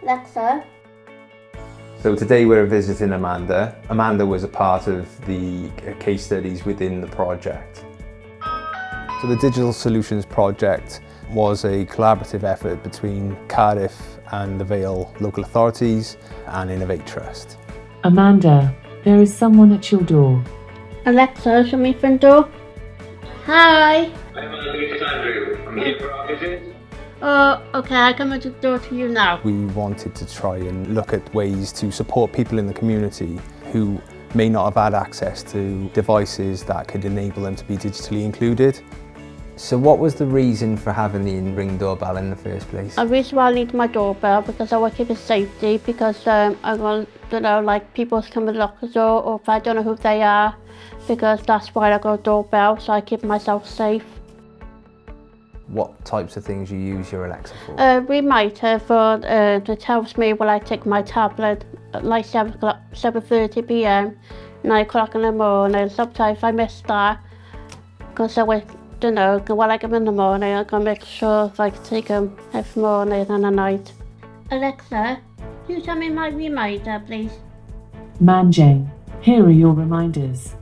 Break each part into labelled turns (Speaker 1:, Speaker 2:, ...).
Speaker 1: Alexa.
Speaker 2: So today we're visiting Amanda. Amanda was a part of the case studies within the project. So the Digital Solutions project was a collaborative effort between Cardiff and the Vale local authorities and Innovate Trust.
Speaker 3: Amanda, there is someone at your door.
Speaker 1: Alexa, show me front door. Hi.
Speaker 4: Hi Amanda, this is Andrew. I'm here for our visit.
Speaker 1: Oh, okay, I come at the door to you now.
Speaker 2: We wanted to try and look at ways to support people in the community who may not have had access to devices that could enable them to be digitally included.
Speaker 5: So what was the reason for having the Ring doorbell in the first place?
Speaker 1: I really need my doorbell because I want to keep it safety because I want, like people to come and lock the door or if I don't know who they are because that's why I got a doorbell, so I keep myself safe.
Speaker 5: What types of things you use your Alexa for?
Speaker 1: Reminder for it tells me when I take my tablet at like 7:30 p.m, 9 o'clock in the morning. Sometimes I miss that because I wait, when I come in the morning, I'm going to make sure I can take them every morning and at night. Alexa, can you tell me my reminder, please?
Speaker 3: Jane, here are your reminders.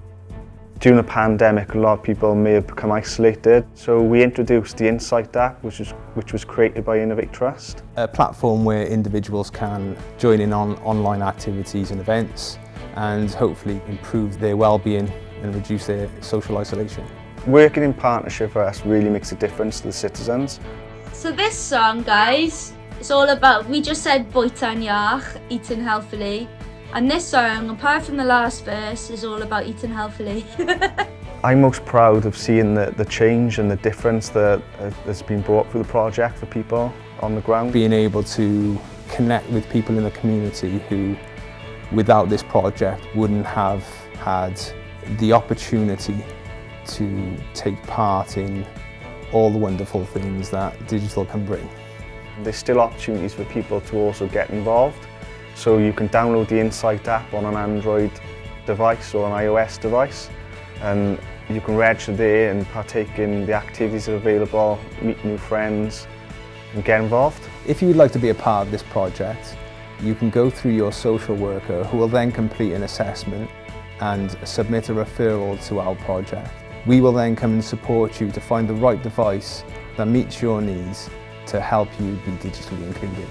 Speaker 6: During the pandemic, a lot of people may have become isolated, so we introduced the Insight app, which was created by Innovate Trust.
Speaker 2: A platform where individuals can join in on online activities and events and hopefully improve their well-being and reduce their social isolation.
Speaker 6: Working in partnership for us really makes a difference to the citizens.
Speaker 7: So this song, guys, it's all about, we just said bwyta'n iach, eating healthily. And this song, apart from the last verse, is all about eating healthily.
Speaker 6: I'm most proud of seeing the change and the difference that has been brought through the project for people on the ground.
Speaker 2: Being able to connect with people in the community who, without this project, wouldn't have had the opportunity to take part in all the wonderful things that digital can bring.
Speaker 6: There's still opportunities for people to also get involved. So you can download the Insight app on an Android device or an iOS device and you can register there and partake in the activities that are available, meet new friends and get involved.
Speaker 2: If you would like to be a part of this project, you can go through your social worker who will then complete an assessment and submit a referral to our project. We will then come and support you to find the right device that meets your needs to help you be digitally included.